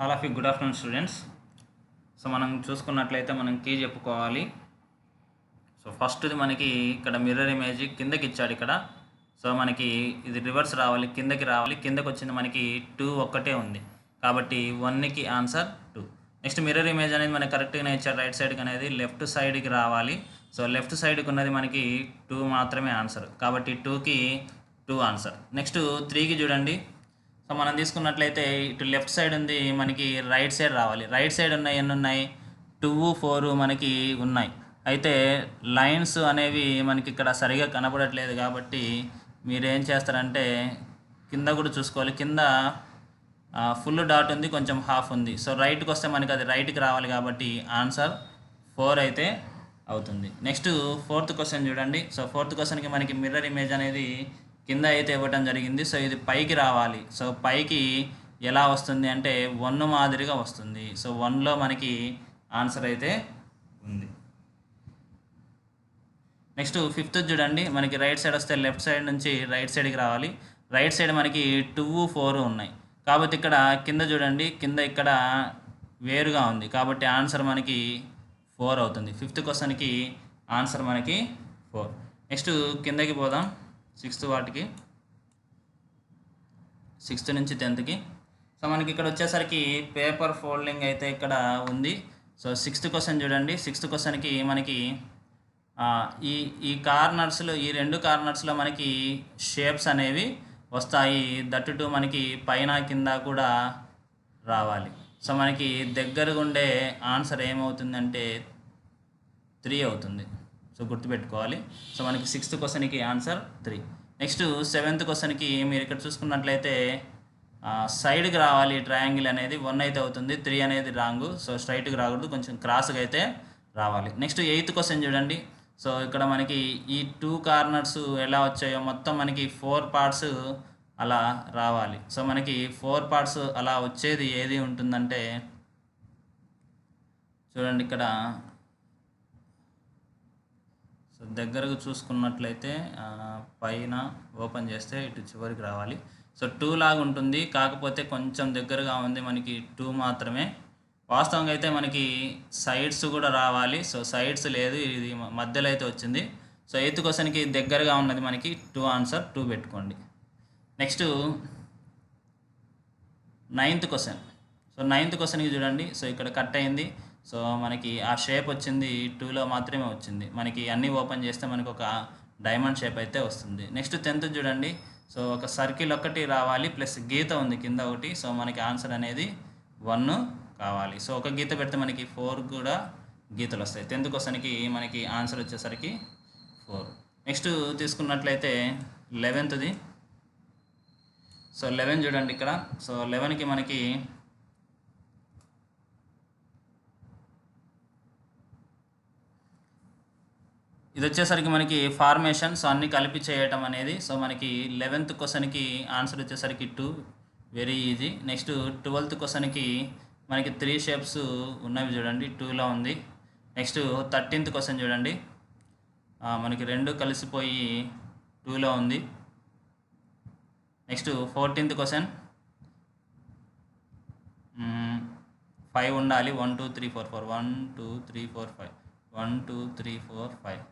All of you good afternoon students. So మనం చూసుకున్నట్లయితే మనం కీ చెప్పుకోవాలి. సో ఫస్ట్ది మనకి ఇక్కడ మిర్రర్ ఇమేజ్ కిందకి ఇచ్చాడు ఇక్కడ. సో మనకి ఇది రివర్స్ రావాలి, కిందకి రావాలి. కిందకి వచ్చింది మనకి 2 ఒక్కటే ఉంది కాబట్టి 1కి ఆన్సర్ 2. నెక్స్ట్ మిర్రర్ ఇమేజ్ అనేది మనకి కరెక్ట్గానే ఇచ్చాడు. రైట్ సైడ్కి అనేది లెఫ్ట్ సైడ్కి రావాలి. సో లెఫ్ట్ సైడ్కి ఉన్నది మనకి 2 మాత్రమే ఆన్సర్ కాబట్టి 2కి 2 ఆన్సర్. నెక్స్ట్ 3కి చూడండి. సో మనం తీసుకున్నట్లయితే ఇటు లెఫ్ట్ సైడ్ ఉంది మనకి, రైట్ సైడ్ రావాలి. రైట్ సైడ్ ఉన్నాయి ఎన్ని ఉన్నాయి? 2, 4 మనకి ఉన్నాయి. అయితే లైన్స్ అనేవి మనకి ఇక్కడ సరిగా కనపడట్లేదు కాబట్టి మీరు ఏం చేస్తారంటే కింద కూడా చూసుకోవాలి. కింద ఫుల్ డాట్ ఉంది, కొంచెం హాఫ్ ఉంది. సో రైట్కి వస్తే మనకి అది రైట్కి రావాలి కాబట్టి ఆన్సర్ 4 అయితే అవుతుంది. నెక్స్ట్ 4th క్వశ్చన్ చూడండి. సో 4th క్వశ్చన్కి మనకి మిర్రర్ ఇమేజ్ అనేది కింద అయితే ఇవ్వటం జరిగింది. సో ఇది పైకి రావాలి. సో పైకి ఎలా వస్తుంది అంటే 1 మాదిరిగా వస్తుంది. సో 1లో మనకి ఆన్సర్ అయితే ఉంది. నెక్స్ట్ 5th చూడండి. మనకి రైట్ సైడ్ వస్తే లెఫ్ట్ సైడ్ నుంచి రైట్ సైడ్కి రావాలి. రైట్ సైడ్ మనకి 2, 4 ఉన్నాయి కాబట్టి ఇక్కడ కింద చూడండి, కింద ఇక్కడ వేరుగా ఉంది కాబట్టి ఆన్సర్ మనకి 4 అవుతుంది. 5th క్వశ్చన్కి ఆన్సర్ మనకి 4. నెక్స్ట్ కిందకి పోదాం. 6th వాటికి, 6th నుంచి 10thకి. సో మనకి ఇక్కడ వచ్చేసరికి పేపర్ ఫోల్డింగ్ అయితే ఇక్కడ ఉంది. సో 6th క్వశ్చన్ చూడండి. 6th క్వశ్చన్కి మనకి ఈ కార్నర్స్లో, ఈ 2 కార్నర్స్లో మనకి షేప్స్ అనేవి వస్తాయి. దట్టు మనకి పైన కింద కూడా రావాలి. సో మనకి దగ్గరగా ఉండే ఆన్సర్ ఏమవుతుందంటే 3 అవుతుంది. సో గుర్తుపెట్టుకోవాలి. సో మనకి 6th క్వశ్చన్కి ఆన్సర్ 3. నెక్స్ట్ 7th క్వశ్చన్కి మీరు ఇక్కడ చూసుకున్నట్లయితే సైడ్కి రావాలి. ట్రయాంగిల్ అనేది 1 అయితే అవుతుంది, 3 అనేది రాంగ్. సో స్ట్రైట్కి రాకూడదు, కొంచెం క్రాస్గా అయితే రావాలి. నెక్స్ట్ 8th క్వశ్చన్ చూడండి. సో ఇక్కడ మనకి ఈ 2 కార్నర్స్ ఎలా వచ్చాయో మొత్తం మనకి 4 పార్ట్స్ అలా రావాలి. సో మనకి 4 పార్ట్స్ అలా వచ్చేది ఏది ఉంటుందంటే చూడండి ఇక్కడ. సో దగ్గరకు చూసుకున్నట్లయితే పైన ఓపెన్ చేస్తే ఇటు చివరికి రావాలి. సో 2 లాగా ఉంటుంది, కాకపోతే కొంచెం దగ్గరగా ఉంది, మనకి 2 మాత్రమే. వాస్తవంగా అయితే మనకి సైడ్స్ కూడా రావాలి. సో సైడ్స్ లేదు, ఇది మధ్యలో అయితే వచ్చింది. సో 8th క్వశ్చన్కి దగ్గరగా ఉన్నది మనకి 2 ఆన్సర్ 2 పెట్టుకోండి. Next 9th question. So 9th క్వశ్చన్కి చూడండి. సో ఇక్కడ కట్ అయింది. సో మనకి ఆ షేప్ వచ్చింది 2లో మాత్రమే వచ్చింది. మనకి అన్నీ ఓపెన్ చేస్తే మనకి ఒక డైమండ్ షేప్ అయితే వస్తుంది. నెక్స్ట్ 10th చూడండి. సో ఒక సర్కిల్ ఒక్కటి రావాలి, ప్లస్ గీత ఉంది కింద ఒకటి. సో మనకి ఆన్సర్ అనేది 1 కావాలి. సో ఒక గీత పెడితే మనకి 4 కూడా గీతలు వస్తాయి. 10th క్వశ్చన్కి మనకి ఆన్సర్ వచ్చేసరికి 4. నెక్స్ట్ తీసుకున్నట్లయితే 11th. సో 11 చూడండి ఇక్కడ. సో 11కి మనకి ఇది వచ్చేసరికి మనకి ఫార్మేషన్. సో అన్నీ కలిపి చేయటం అనేది. సో మనకి 11th క్వశ్చన్కి ఆన్సర్ వచ్చేసరికి 2, వెరీ ఈజీ. నెక్స్ట్ 12th క్వశ్చన్కి మనకి 3 షేప్స్ ఉన్నవి చూడండి, 2లో ఉంది. నెక్స్ట్ 13th క్వశ్చన్ చూడండి. మనకి 2 కలిసిపోయి 2లో ఉంది. నెక్స్ట్ 14th క్వశ్చన్ 5 ఉండాలి. 1 2 3 4 4 1 2 3 4 5 1 2 3 4 5.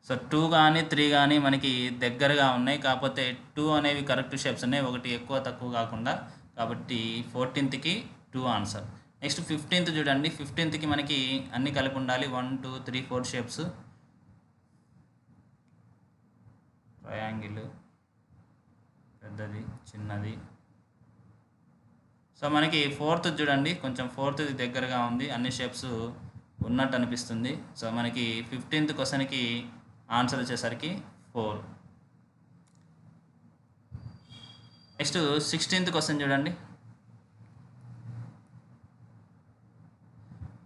సో 2 కానీ 3 కానీ మనకి దగ్గరగా ఉన్నాయి, కాకపోతే 2 అనేవి కరెక్ట్ షేప్స్ ఉన్నాయి, ఒకటి ఎక్కువ తక్కువ కాకుండా. కాబట్టి 14థ్కి 2 ఆన్సర్. నెక్స్ట్ 15th చూడండి. 15థ్కి మనకి అన్నీ కలిపి ఉండాలి. 1 2 3 4 షేప్స్, ట్రయాంగిల్, పెద్దది, చిన్నది. సో మనకి 4th చూడండి, కొంచెం 4th దగ్గరగా ఉంది, అన్ని షేప్స్ ఉన్నట్టు అనిపిస్తుంది. సో మనకి 15th క్వశ్చన్కి ఆన్సర్ వచ్చేసరికి 4. నెక్స్ట్ 16th క్వశ్చన్ చూడండి.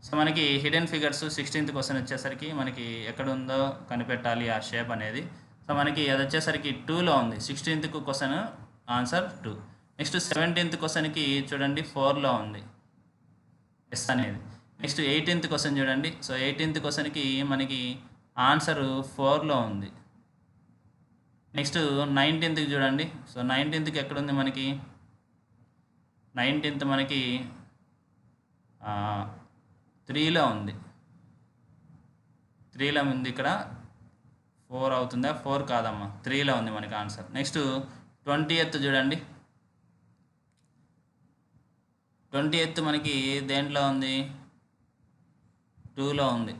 సో మనకి హిడెన్ ఫిగర్స్ 16th క్వశ్చన్ వచ్చేసరికి మనకి ఎక్కడ ఉందో కనిపెట్టాలి ఆ షేప్ అనేది. సో మనకి అది వచ్చేసరికి 2లో ఉంది. 16th question answer 2. Next 17th క్వశ్చన్కి చూడండి 4లో ఉంది ఎస్ అనేది. నెక్స్ట్ 18th క్వశ్చన్ చూడండి. సో 18th క్వశ్చన్కి మనకి ఆన్సర్ 4లో ఉంది. నెక్స్ట్ 19th చూడండి. సో 19th ఎక్కడ ఉంది మనకి? 19th మనకి 3లో ఉంది, 3లో ఉంది. ఇక్కడ 4 అవుతుందా? 4 కాదమ్మా, 3లో ఉంది మనకి ఆన్సర్. నెక్స్ట్ 20th చూడండి. 20th మనకి దేంట్లో ఉంది? 2లో ఉంది.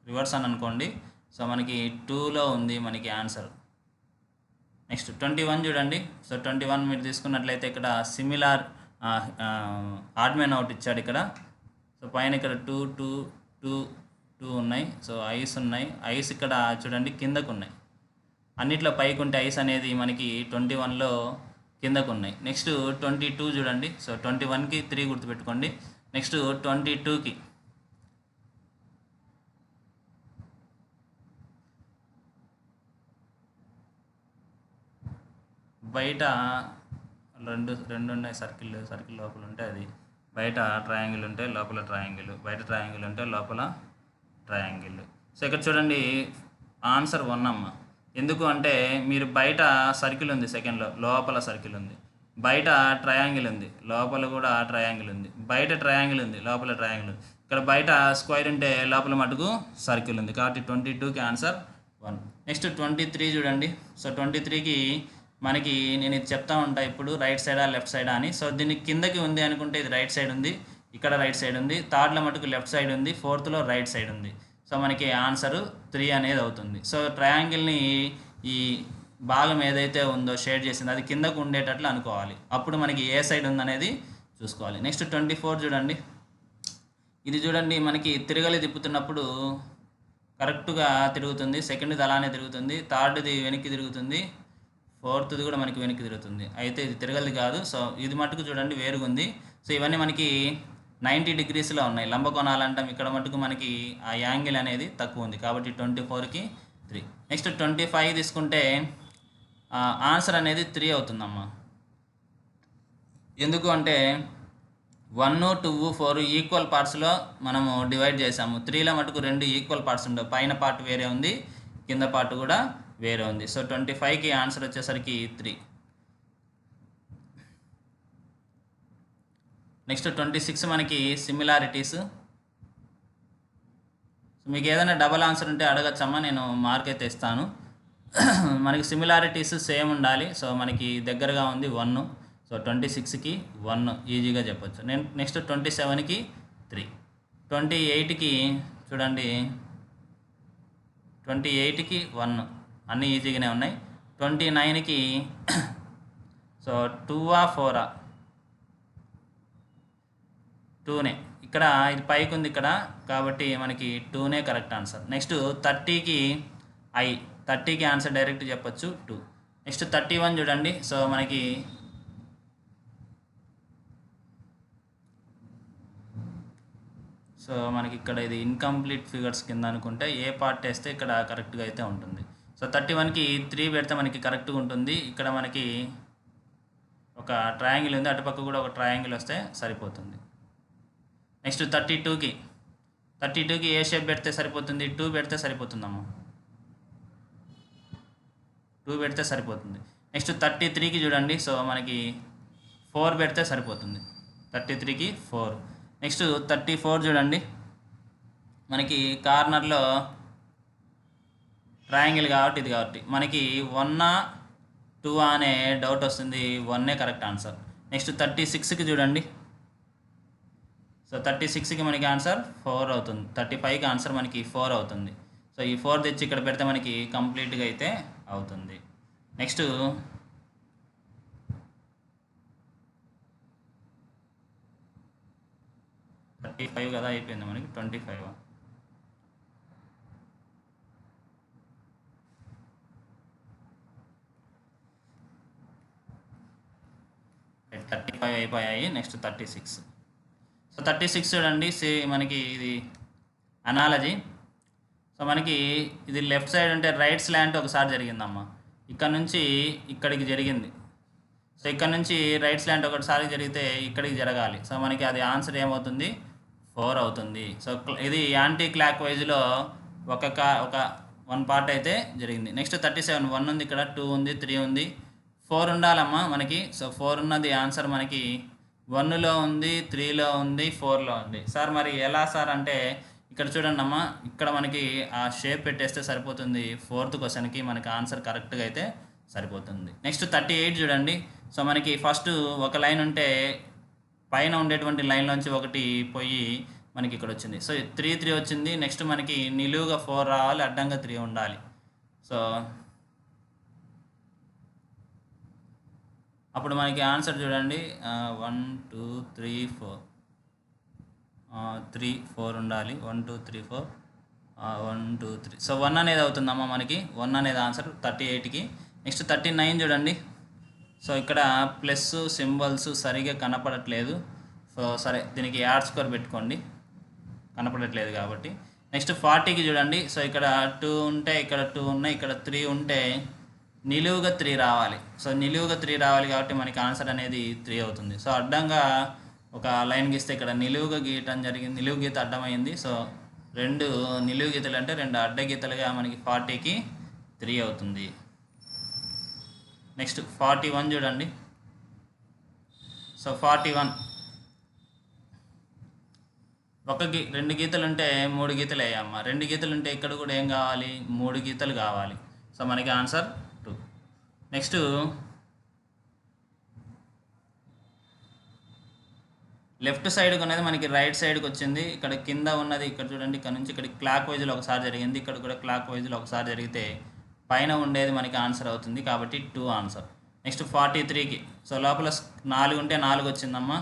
రివర్స్ అని అనుకోండి. సో మనకి 2లో ఉంది మనకి ఆన్సర్. నెక్స్ట్ 21 చూడండి. సో 21 మీరు తీసుకున్నట్లయితే ఇక్కడ సిమిలార్ ఆడ్మెన్ అవుట్ ఇచ్చాడు ఇక్కడ. సో పైన ఇక్కడ 2 2 2 2 ఉన్నాయి. సో ఐస్ ఉన్నాయి. ఐస్ ఇక్కడ చూడండి కిందకు ఉన్నాయి. అన్నిట్లో పైకి ఉంటే ఐస్ అనేది మనకి 21లో కిందకు ఉన్నాయి. నెక్స్ట్ 22 చూడండి. సో 21కి 3 గుర్తుపెట్టుకోండి. నెక్స్ట్ 22కి బయట రెండు ఉన్నాయి. సర్కిల్ లోపల ఉంటే అది బయట ట్రయాంగిల్ ఉంటే లోపల ట్రయాంగిల్, బయట ట్రయాంగిల్ ఉంటే లోపల ట్రయాంగిల్. సో ఇక్కడ చూడండి ఆన్సర్ 1 అమ్మ. ఎందుకు అంటే మీరు బయట సర్కిల్ ఉంది, సెకండ్లో లోపల సర్కిల్ ఉంది, బయట ట్రయాంగిల్ ఉంది, లోపల కూడా ట్రయాంగిల్ ఉంది, బయట ట్రయాంగిల్ ఉంది, లోపల ట్రయాంగిల్ ఉంది. ఇక్కడ బయట స్క్వేర్ ఉంటే లోపల మటుకు సర్కిల్ ఉంది. కాబట్టి 22కి ఆన్సర్ 1. నెక్స్ట్ 23 చూడండి. సో 23కి మనకి నేను ఇది చెప్తా ఉంటా ఇప్పుడు, రైట్ సైడా లెఫ్ట్ సైడా అని. సో దీన్ని కిందకి ఉంది అనుకుంటే ఇది రైట్ సైడ్ ఉంది, ఇక్కడ రైట్ సైడ్ ఉంది. థర్డ్లో మటుకు లెఫ్ట్ సైడ్ ఉంది, ఫోర్త్లో రైట్ సైడ్ ఉంది. సో మనకి ఆన్సర్ 3 అనేది అవుతుంది. సో ట్రయాంగిల్ని ఈ భాగం ఏదైతే ఉందో షేడ్ చేసింది అది కిందకు ఉండేటట్లు అనుకోవాలి. అప్పుడు మనకి ఏ సైడ్ ఉందనేది చూసుకోవాలి. నెక్స్ట్ 24 చూడండి. ఇది చూడండి మనకి తిరగలి తిప్పుతున్నప్పుడు కరెక్ట్గా తిరుగుతుంది, సెకండ్ది అలానే తిరుగుతుంది, థర్డ్ది వెనక్కి తిరుగుతుంది, ఫోర్త్ది కూడా మనకి వెనక్కి తిరుగుతుంది. అయితే ఇది తిరగలిది కాదు. సో ఇది మటుకు చూడండి వేరుగా ఉంది. సో ఇవన్నీ మనకి 90 degreesలో ఉన్నాయి. లంబకోణాలు అంటాం. ఇక్కడ మటుకు మనకి ఆ యాంగిల్ అనేది తక్కువ ఉంది. కాబట్టి 24కి 3. నెక్స్ట్ 25 తీసుకుంటే ఆన్సర్ అనేది 3 అవుతుందమ్మా. ఎందుకు అంటే 1 2 4 ఈక్వల్ పార్ట్స్లో మనము డివైడ్ చేసాము. 3లో మటుకు 2 ఈక్వల్ పార్ట్స్ ఉండవు. పైన పార్ట్ వేరే ఉంది, కింద పార్ట్ కూడా వేరే ఉంది. సో 25కి ఆన్సర్ వచ్చేసరికి 3. నెక్స్ట్ 26 మనకి సిమిలారిటీస్. సో మీకు ఏదైనా డబల్ ఆన్సర్ ఉంటే అడగచ్చమ్మా, నేను మార్క్ అయితే ఇస్తాను. మనకి సిమిలారిటీస్ సేమ్ ఉండాలి. సో మనకి దగ్గరగా ఉంది 1. సో 26కి 1 ఈజీగా చెప్పొచ్చు. నేను నెక్స్ట్ 27కి 3. 28కి చూడండి, 28కి 1 అన్నీ ఈజీగానే ఉన్నాయి. 29కి సో 2ఆ 4ఆ 2నే. ఇక్కడ ఇది పైకి ఉంది ఇక్కడ, కాబట్టి మనకి 2నే కరెక్ట్ ఆన్సర్. నెక్స్ట్ 30కి 30కి ఆన్సర్ డైరెక్ట్ చెప్పొచ్చు 2. నెక్స్ట్ 31 చూడండి. సో మనకి ఇక్కడ ఇది ఇన్కంప్లీట్ ఫిగర్స్ కింద అనుకుంటే ఏ పార్ట్ వేస్తే ఇక్కడ కరెక్ట్గా అయితే ఉంటుంది. సో 31కి 3 పెడితే మనకి కరెక్ట్గా ఉంటుంది. ఇక్కడ మనకి ఒక ట్రయాంగిల్ ఉంది, అటుపక్క కూడా ఒక ట్రయాంగిల్ వస్తే సరిపోతుంది. నెక్స్ట్ 32కి ఏ షేప్ పెడితే సరిపోతుంది? 2 పెడితే సరిపోతుందమ్మా, 2 పెడితే సరిపోతుంది. నెక్స్ట్ 33కి చూడండి. సో మనకి 4 పెడితే సరిపోతుంది. 33కి 4. నెక్స్ట్ 34 చూడండి. మనకి కార్నర్లో ట్రయాంగిల్ కాబట్టి ఇది కాబట్టి మనకి 1 2 అనే డౌట్ వస్తుంది. 1నే కరెక్ట్ ఆన్సర్. నెక్స్ట్ 36కి చూడండి. సో 36కి మనకి ఆన్సర్ 4 అవుతుంది. 35కి ఆన్సర్ మనకి 4 అవుతుంది. సో ఈ 4 తెచ్చి ఇక్కడ పెడితే మనకి కంప్లీట్గా అయితే అవుతుంది. నెక్స్ట్ 35 కదా అయిపోయింది మనకి. 25 35 అయిపోయాయి. నెక్స్ట్ 36. సో 36 చూడండి. మనకి ఇది అనాలజీ. సో మనకి ఇది లెఫ్ట్ సైడ్ అంటే రైట్ స్లాంట్ ఒకసారి జరిగిందమ్మా, ఇక్కడ నుంచి ఇక్కడికి జరిగింది. సో ఇక్కడ నుంచి రైట్ స్లాంట్ ఒకసారి జరిగితే ఇక్కడికి జరగాలి. సో మనకి అది ఆన్సర్ ఏమవుతుంది? 4 అవుతుంది. సో ఇది యాంటీ క్లాక్ వైజ్లో ఒక 1 పార్ట్ అయితే జరిగింది. నెక్స్ట్ 37 1 ఉంది, ఇక్కడ 2 ఉంది, 3 ఉంది, 4 ఉండాలమ్మా మనకి. సో 4 ఉన్నది ఆన్సర్ మనకి 1లో ఉంది, 3లో ఉంది, 4లో ఉంది. సార్ మరి ఎలా సార్ అంటే ఇక్కడ చూడండి అమ్మా, ఇక్కడ మనకి ఆ షేప్ పెట్టేస్తే సరిపోతుంది. 4th క్వశ్చన్కి మనకి ఆన్సర్ కరెక్ట్గా అయితే సరిపోతుంది. నెక్స్ట్ 38 చూడండి. సో మనకి ఫస్ట్ ఒక లైన్ ఉంటే పైన ఉండేటువంటి లైన్లోంచి ఒకటి పోయి మనకి ఇక్కడ వచ్చింది. సో 3 వచ్చింది. నెక్స్ట్ మనకి నిలువుగా 4 రావాలి, అడ్డంగా 3 ఉండాలి. సో అప్పుడు మనకి ఆన్సర్ చూడండి 1 2 3 4 3 4 ఉండాలి. 1 2 3 4 1 2 3. సో 1 అనేది అవుతుందమ్మా మనకి. 1 అనేది ఆన్సర్ 38కి. నెక్స్ట్ 39 చూడండి. సో ఇక్కడ ప్లస్ సింబల్స్ సరిగా కనపడట్లేదు. సో సరే, దీనికి యాడ్ స్కోర్ పెట్టుకోండి, కనపడట్లేదు కాబట్టి. నెక్స్ట్ 40కి చూడండి. సో ఇక్కడ 2 ఉంటే ఇక్కడ 2 ఉన్నాయి, ఇక్కడ 3 ఉంటే నిలువుగా 3 రావాలి. సో నిలువుగా 3 రావాలి కాబట్టి మనకి ఆన్సర్ అనేది 3 అవుతుంది. సో అడ్డంగా ఒక లైన్ గీస్తే ఇక్కడ నిలువుగా గీయటం జరిగింది, నిలువు గీత అడ్డమైంది. సో 2 నిలువు గీతలు అంటే 2 అడ్డ గీతలుగా మనకి 40కి 3 అవుతుంది. నెక్స్ట్ 41 చూడండి. సో 41 2 గీతలు ఉంటే 3 గీతలు వేయమ్మా. 2 గీతలు ఉంటే ఇక్కడ కూడా ఏం కావాలి, 3 గీతలు కావాలి. సో మనకి ఆన్సర్ 2. నెక్స్ట్ లెఫ్ట్ సైడ్కి ఉన్నది మనకి రైట్ సైడ్కి వచ్చింది. ఇక్కడ కింద ఉన్నది ఇక్కడ చూడండి, ఇక్కడ నుంచి ఇక్కడ క్లాక్ వైజ్లో ఒకసారి జరిగింది, ఇక్కడ కూడా క్లాక్ వైజ్లో ఒకసారి జరిగితే పైన ఉండేది మనకి ఆన్సర్ అవుతుంది కాబట్టి 2 ఆన్సర్. నెక్స్ట్ 43కి సో లోపల 4 ఉంటే 4 వచ్చిందమ్మా.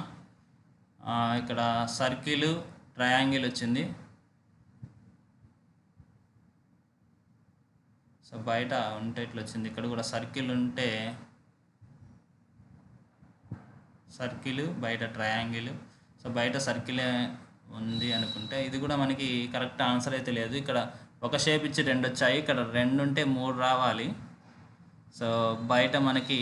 ఇక్కడ సర్కిల్ ట్రయాంగిల్ వచ్చింది. సో బయట ఉంటే ఇట్లా వచ్చింది. ఇక్కడ కూడా సర్కిల్ ఉంటే సర్కిల్, బయట ట్రయాంగిల్. సో బయట సర్కిలే ఉంది అనుకుంటే ఇది కూడా మనకి కరెక్ట్ ఆన్సర్ అయితే లేదు. ఇక్కడ ఒక షేప్ ఇచ్చి 2 వచ్చాయి, ఇక్కడ 2 ఉంటే 3 రావాలి. సో బయట మనకి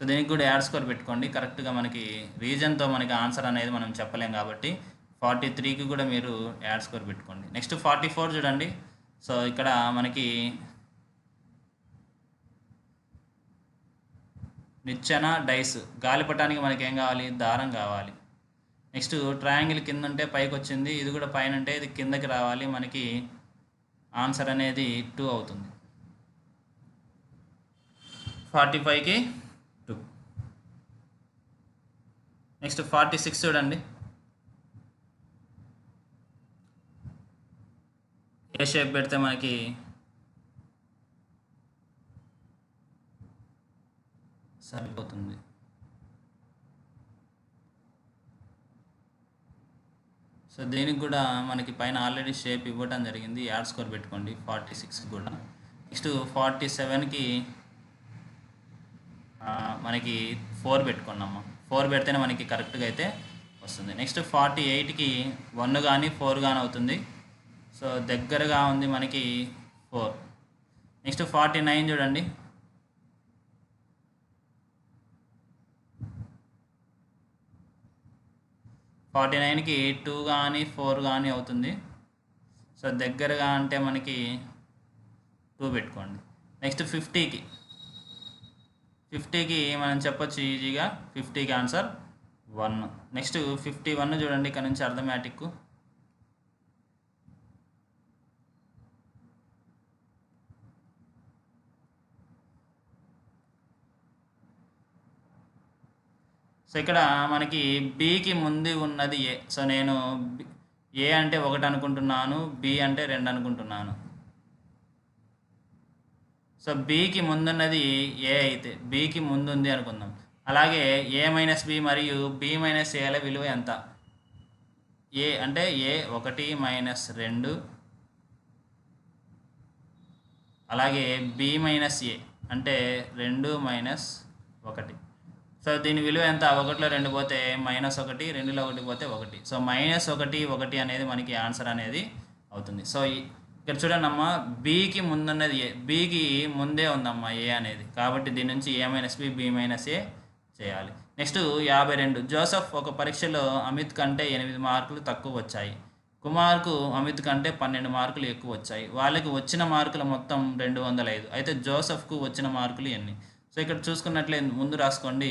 సో దీనికి కూడా యాడ్ స్కోర్ పెట్టుకోండి. కరెక్ట్గా మనకి రీజన్తో మనకి ఆన్సర్ అనేది మనం చెప్పలేం కాబట్టి 43కి కూడా మీరు యాడ్ స్కోర్ పెట్టుకోండి. నెక్స్ట్ 44 చూడండి. సో ఇక్కడ మనకి నిచ్చెన డైస్, గాలిపటానికి మనకి ఏం కావాలి, దారం కావాలి. నెక్స్ట్ ట్రయాంగిల్ కింద ఉంటే పైకి వచ్చింది, ఇది కూడా పైన ఉంటే ఇది కిందకి రావాలి. మనకి ఆన్సర్ అనేది 2 అవుతుంది. 45కి 2. నెక్స్ట్ 46 చూడండి. ఏ షేప్ పెడితే మనకి సరిపోతుంది. సో దీనికి కూడా మనకి పైన ఆల్రెడీ షేప్ ఇవ్వడం జరిగింది, యాడ్ స్కోర్ పెట్టుకోండి 46 కూడా. నెక్స్ట్ 47కి మనకి 4 పెట్టుకున్నాము. 4 పెడితేనే మనకి కరెక్ట్గా అయితే వస్తుంది. నెక్స్ట్ 48కి 1 కానీ 4 కానీ అవుతుంది. సో దగ్గరగా ఉంది మనకి 4. నెక్స్ట్ 49 చూడండి. కి 2 కానీ 4 కానీ అవుతుంది. సో దగ్గరగా అంటే మనకి 2 పెట్టుకోండి. నెక్స్ట్ 50కి మనం చెప్పొచ్చు ఈజీగా, 50కి ఆన్సర్ 1. నెక్స్ట్ 51 చూడండి. ఇక్కడ నుంచి అర్థమెటిక్. సో ఇక్కడ మనకి బికి ముందు ఉన్నది ఏ. సో నేను ఏ అంటే 1 అనుకుంటున్నాను, బి అంటే 2 అనుకుంటున్నాను. సో బికి ముందున్నది ఏ అయితే బికి ముందు ఉంది అనుకుందాం. అలాగే ఏ మైనస్ బి మరియు బి మైనస్ ఏల విలువ ఎంత? ఏ అంటే ఏ 1 మైనస్ 2, అలాగే బి మైనస్ ఏ అంటే 2 మైనస్ 1. సో దీని విలువ ఎంత? 1లో 2 పోతే -1, 2లో 1 పోతే 1. సో -1, 1 అనేది మనకి ఆన్సర్ అనేది అవుతుంది. సో ఇక్కడ చూడండి అమ్మ, బికి ముందున్నది ఏ, బికి ముందే ఉందమ్మా ఏ అనేది, కాబట్టి దీని నుంచి ఏ మైనస్ బి, బి మైనస్ ఏ చేయాలి. నెక్స్ట్ 52. జోసెఫ్ ఒక పరీక్షలో అమిత్ కంటే 8 మార్కులు తక్కువ వచ్చాయి. కుమార్కు అమిత్ కంటే 12 మార్కులు ఎక్కువ వచ్చాయి. వాళ్ళకి వచ్చిన మార్కులు మొత్తం 205. అయితే జోసెఫ్కు వచ్చిన మార్కులు ఎన్ని? సో ఇక్కడ చూసుకున్నట్లే ముందు రాసుకోండి.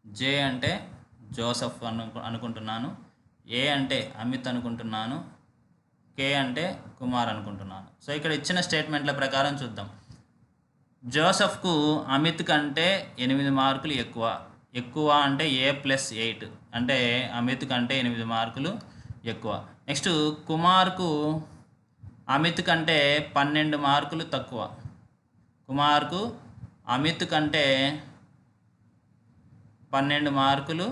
జే అంటే జోసెఫ్ అనుకుంటున్నాను, ఏ అంటే అమిత్ అనుకుంటున్నాను, కే అంటే కుమార్ అనుకుంటున్నాను. సో ఇక్కడ ఇచ్చిన స్టేట్మెంట్ల ప్రకారం చూద్దాం. జోసెఫ్కు అమిత్ కంటే 8 మార్కులు ఎక్కువ అంటే A+8 అంటే అమిత్ కంటే 8 మార్కులు ఎక్కువ. నెక్స్ట్ కుమార్కు అమిత్ కంటే 12 మార్కులు తక్కువ. కుమార్కు అమిత్ కంటే 12 మార్కులు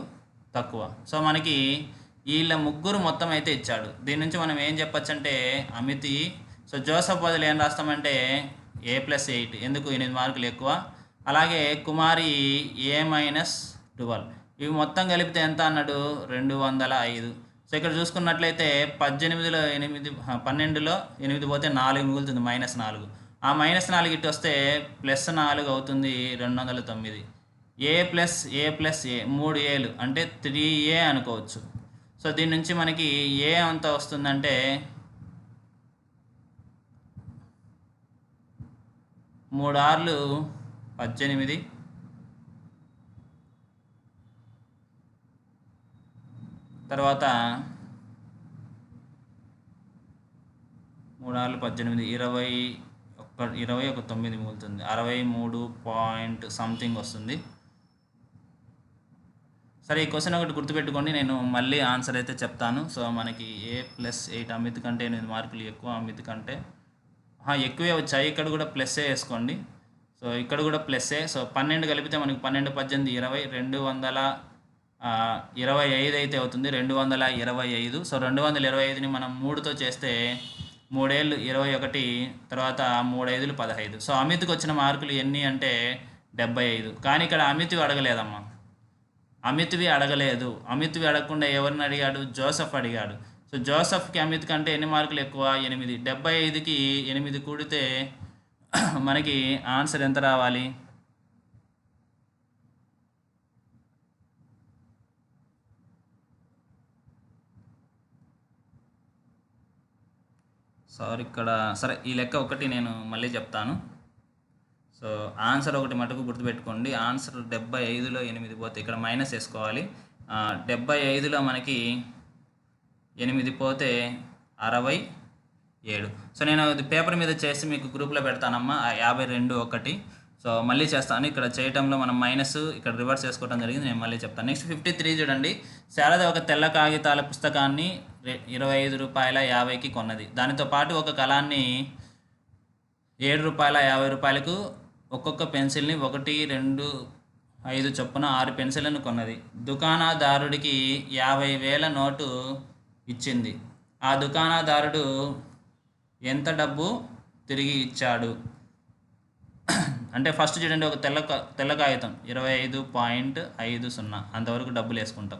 తక్కువ. సో మనకి వీళ్ళ ముగ్గురు మొత్తం అయితే ఇచ్చాడు. దీని నుంచి మనం ఏం చెప్పచ్చు అంటే అమిత్, సో జోసెఫ్ బదులు ఏం రాస్తామంటే A+8 ఎందుకు 8 మార్కులు ఎక్కువ. అలాగే కుమారి A-12 ఇవి మొత్తం కలిపితే ఎంత అన్నాడు 205. సో ఇక్కడ చూసుకున్నట్లయితే 12లో 8 పోతే 4 మిగులుతుంది, -4. ఆ -4 ఇటు వస్తే +4 అవుతుంది, 209. A+A+A 3 Aలు అంటే 3A అనుకోవచ్చు. సో దీని నుంచి మనకి ఏ ఎంత వస్తుందంటే 3 6 18, తర్వాత 3 6 18, 20 ఒక 9 మిగులుతుంది, 63 పాయింట్ సంథింగ్ వస్తుంది. సరే ఈ క్వశ్చన్ ఒకటి గుర్తుపెట్టుకోండి, నేను మళ్ళీ ఆన్సర్ అయితే చెప్తాను. సో మనకి A+8 అమిత్ కంటే 8 మార్కులు ఎక్కువ, అమిత్ కంటే ఎక్కువే వచ్చాయి. ఇక్కడ కూడా ప్లస్ఏ వేసుకోండి. సో ఇక్కడ కూడా ప్లస్ఏ. సో 12 కలిపితే మనకి 12, 18, 20, 225 అయితే అవుతుంది, 225. సో 225ని మనం 3తో చేస్తే 3 ఏళ్ళు 21, తర్వాత 3 5లు 15. సో అమిత్కి వచ్చిన మార్కులు ఎన్ని అంటే 75. కానీ ఇక్కడ అమిత్వి అడగలేదమ్మా, అమిత్వి అడగకుండా ఎవరిని అడిగాడు? జోసెఫ్ అడిగాడు. సో జోసెఫ్కి అమిత్ కంటే ఎన్ని మార్కులు ఎక్కువ? 8. 75కి 8 కూడితే మనకి ఆన్సర్ ఎంత రావాలి? సరే ఈ లెక్క ఒకటి నేను మళ్ళీ చెప్తాను. సో ఆన్సర్ ఒకటి మటుకు గుర్తుపెట్టుకోండి. ఆన్సర్ 75లో 8 పోతే ఇక్కడ మైనస్ వేసుకోవాలి. 75లో మనకి 8 పోతే 67. సో నేను ఇది పేపర్ మీద చేసి మీకు గ్రూప్లో పెడతానమ్మా. 52 సో మళ్ళీ చేస్తాను. ఇక్కడ చేయటంలో మనం మైనస్ ఇక్కడ రివర్స్ చేసుకోవడం జరిగింది, నేను మళ్ళీ చెప్తాను. నెక్స్ట్ 53 చూడండి. శారద ఒక తెల్ల కాగితాల పుస్తకాన్ని 25 రూపాయల 50కి కొన్నది. దానితో పాటు ఒక కలాన్ని 7 రూపాయల 50 రూపాయలకు ఒక్కొక్క పెన్సిల్ని 1, 2, 5 చొప్పున 6 పెన్సిళ్లను కొన్నది. దుకాణదారుడికి 50,000 నోటు ఇచ్చింది. ఆ దుకాణదారుడు ఎంత డబ్బు తిరిగి ఇచ్చాడు? అంటే ఫస్ట్ చూడండి, ఒక తెల్ల కాగితం 25.50 అంతవరకు డబ్బులు వేసుకుంటాం.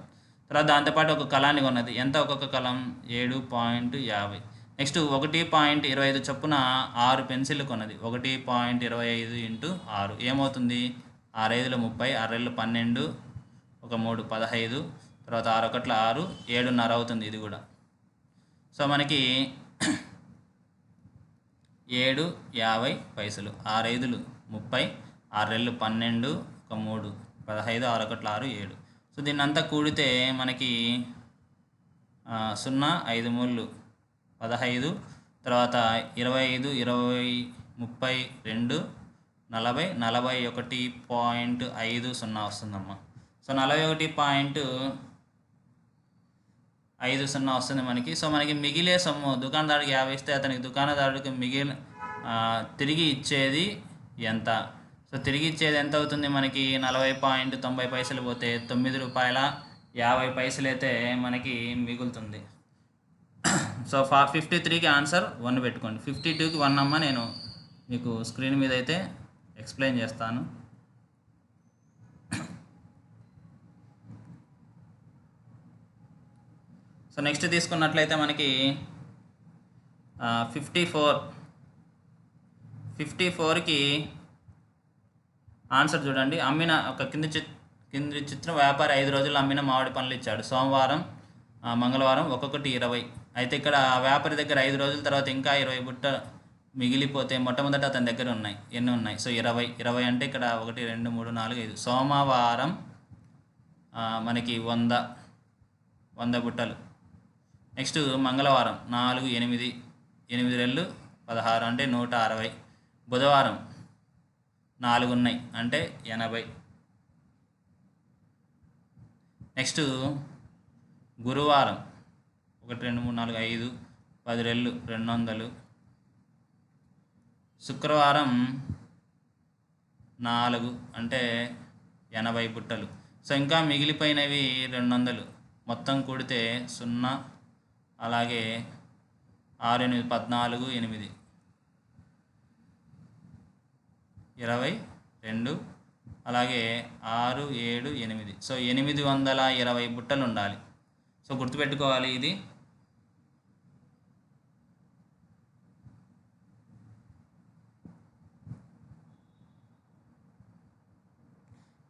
తర్వాత దాంతోపాటు ఒక కలాన్ని కొన్నది. ఎంత ఒక్కొక్క కలం? 7.50. నెక్స్ట్ 1.25 చొప్పున 6 పెన్సిళ్ళు కొన్నది. 1.25 × 6 ఏమవుతుంది? 6 5 30, 6 2 12, 1 3 15, తర్వాత 6 1 6, 7.5 అవుతుంది ఇది కూడా. సో మనకి 7.50 6 5 30, 6 2 12, 1 3 15, 6 1 6, 7. సో దీన్ని అంతా కూడితే మనకి 0 5 3 15, తర్వాత 25, 20, 32, 40, 41.50 వస్తుందమ్మా. సో 41.50 వస్తుంది మనకి. సో మనకి మిగిలే సొమ్ము దుకాణదారుడికి 50 ఇస్తే అతనికి దుకాణదారుడికి తిరిగి ఇచ్చేది ఎంత? సో తిరిగి ఇచ్చేది ఎంత అవుతుంది మనకి? 40.90 పోతే 9 రూపాయల 50 అయితే మనకి మిగులుతుంది. సో 53కి ఆన్సర్ 1 పెట్టుకోండి. 52కి 1 అమ్మ. నేను మీకు స్క్రీన్ మీద అయితే ఎక్స్ప్లెయిన్ చేస్తాను. సో నెక్స్ట్ తీసుకున్నట్లయితే మనకి 54కి ఆన్సర్ చూడండి. అమ్మిన ఒక కింది చిత్రం, వ్యాపారి 5 రోజులు అమ్మిన మామిడి పండ్లు ఇచ్చాడు. సోమవారం మంగళవారం ఒక్కొక్కటి 20. అయితే ఇక్కడ వ్యాపారి దగ్గర 5 రోజుల తర్వాత ఇంకా 20 బుట్ట మిగిలిపోతే మొట్టమొదట అతని దగ్గర ఉన్నాయి ఎన్ని ఉన్నాయి? సో 20 అంటే ఇక్కడ 1 2 3 4 5. సోమవారం మనకి 100 బుట్టలు. నెక్స్ట్ మంగళవారం 4 8 8 రెళ్ళు 16 అంటే 160. బుధవారం 4 ఉన్నాయి అంటే 80. నెక్స్ట్ గురువారం 1 2 3 4 5 10 రెళ్ళు 200. శుక్రవారం 4 అంటే 80 బుట్టలు. సో ఇంకా మిగిలిపోయినవి 200 మొత్తం కూడితే 0, అలాగే 6 8 14 8 22, అలాగే 6 7 8. సో 820 బుట్టలు ఉండాలి. సో గుర్తుపెట్టుకోవాలి ఇది.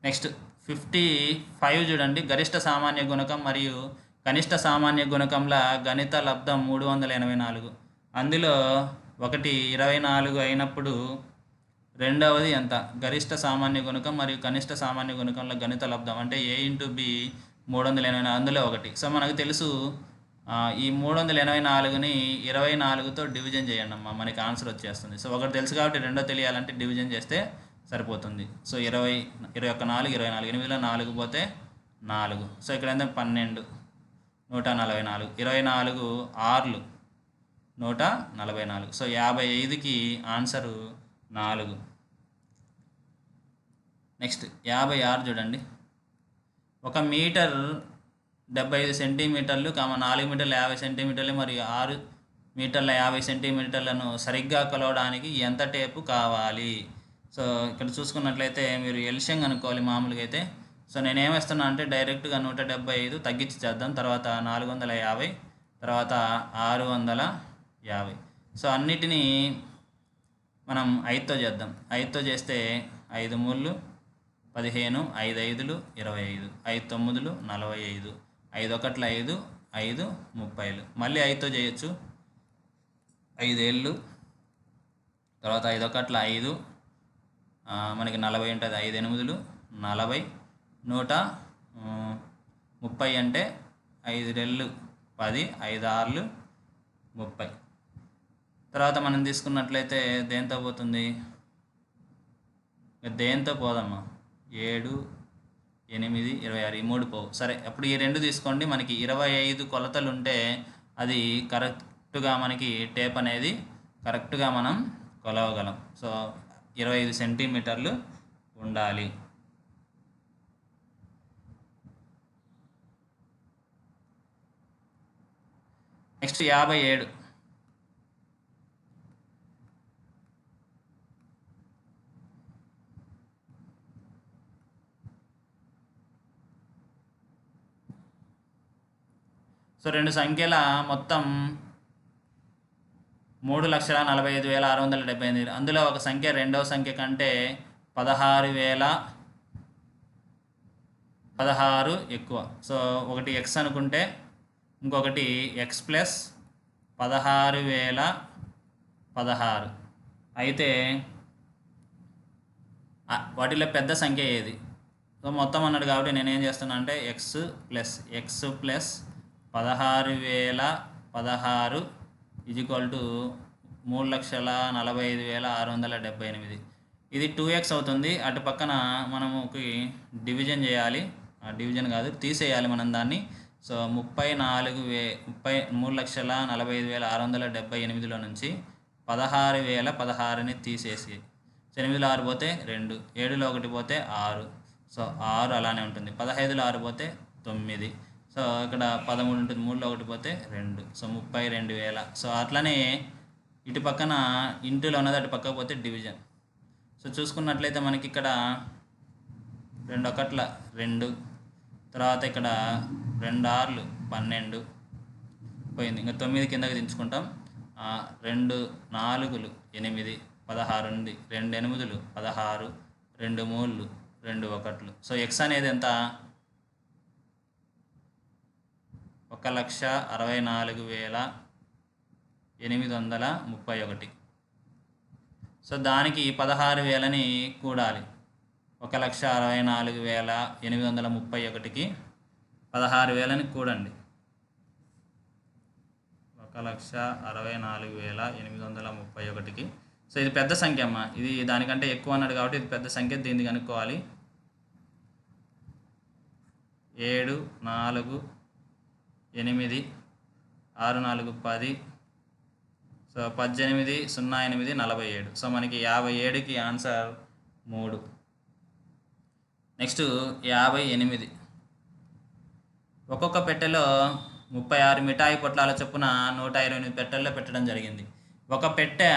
నెక్స్ట్ 55 చూడండి. గరిష్ట సామాన్య గుణకం మరియు కనిష్ట సామాన్య గుణకంల గణిత లబ్ధం 384. అందులో ఒకటి 24 అయినప్పుడు రెండవది ఎంత? గరిష్ట సామాన్య గుణకం మరియు కనిష్ట సామాన్య గుణకంలో గణిత లబ్ధం అంటే A × B 384, అందులో ఒకటి. సో మనకు తెలుసు ఈ 384ని 24తో డివిజన్ చేయండి అమ్మా, మనకి ఆన్సర్ వచ్చేస్తుంది. సో ఒకటి తెలుసు కాబట్టి రెండో తెలియాలంటే డివిజన్ చేస్తే సరిపోతుంది. సో 20 21 4 24, 8లో 4 పోతే 4. సో ఇక్కడ ఎంత? 12 144, 24 6లు 144. సో 55కి ఆన్సరు 4. నెక్స్ట్ 56 చూడండి. 1 మీటర్ 75 సెంటీమీటర్లు, 4 మీటర్ల 50 సెంటీమీటర్లు మరియు 6 మీటర్ల 50 సెంటీమీటర్లను సరిగ్గా కొలవడానికి ఎంత టేపు కావాలి? సో ఇక్కడ చూసుకున్నట్లయితే మీరు ఎల్షియం అనుకోవాలి మామూలుగా అయితే. సో నేను ఏమేస్తున్నా అంటే డైరెక్ట్గా 175 తగ్గించి చేద్దాం, తర్వాత 450, తర్వాత 650. సో అన్నిటినీ మనం 5తో చేద్దాం. 5తో చేస్తే 5 3 15, 5 5 25, 5 9 45, 5 1 5, 5 30. మళ్ళీ 5తో చేయొచ్చు. 5 ఏళ్ళు, తర్వాత 5 1 5, మనకి 40 ఉంటుంది. 5 8 40, 130 అంటే 5 రెళ్ళు 10, 5 6లు 30. తర్వాత మనం తీసుకున్నట్లయితే దేంతో పోతుంది? దేంతో పోదమ్మా? 7 8 26, ఈ 3 పోవు. సరే, అప్పుడు ఈ 2 తీసుకోండి. మనకి 25 కొలతలు ఉంటే అది కరెక్ట్గా మనకి టేప్ అనేది కరెక్ట్గా మనం కొలవగలం. సో 25 సెంటీమీటర్లు ఉండాలి. నెక్స్ట్ 57. సో 2 సంఖ్యల మొత్తం 3,45,678. అందులో ఒక సంఖ్య రెండవ సంఖ్య కంటే 16,016 ఎక్కువ. సో ఒకటి x అనుకుంటే ఇంకొకటి x ప్లస్ 16,016. అయితే వాటిలో పెద్ద సంఖ్య ఏది? సో మొత్తం అన్నాడు కాబట్టి నేనేం చేస్తున్నా అంటే x ప్లస్ 16,016 = 3,45,678. ఇది 2x అవుతుంది. అటు పక్కన మనముకి డివిజన్ చేయాలి, డివిజన్ కాదు తీసేయాలి మనం దాన్ని. సో 3,45,678లో నుంచి 16,016ని తీసేసి 8లో 6 పోతే 2, 7లో 1 పోతే 6. సో 6 అలానే ఉంటుంది. 15లో 6 పోతే 9. సో ఇక్కడ 13 ఉంటుంది. 3లో 1 పోతే 2. సో 32,000. సో అట్లనే ఇటు పక్కన ఇంటిలో ఉన్నది అటు పక్క పోతే డివిజన్. సో చూసుకున్నట్లయితే మనకి ఇక్కడ 2 1 2, తర్వాత ఇక్కడ 2 6 12 పోయింది. ఇంకా 9 కిందకి దించుకుంటాం. 2 4 8 16 ఉంది. 2 8 16, 2 3 2 1. సో x అనేది ఎంత? 1,64,831. సో దానికి 16,000ని కూడాలి. 1,64,831కి 16,000ని కూడండి. 1,64,831కి. సో ఇది పెద్ద సంఖ్య అమ్మా, ఇది దానికంటే ఎక్కువ అన్నాడు కాబట్టి ఇది పెద్ద సంఖ్య, దీన్ని కనుక్కోవాలి. 7, 4, 8, 6, 4, 10. సో 18, 08, 47. సో మనకి 57కి ఆన్సర్ 3. నెక్స్ట్ 58. ఒక్కొక్క పెట్టెలో 36 మిఠాయి పొట్లాల చొప్పున 128 పెట్టెల్లో పెట్టడం జరిగింది. ఒక పెట్టె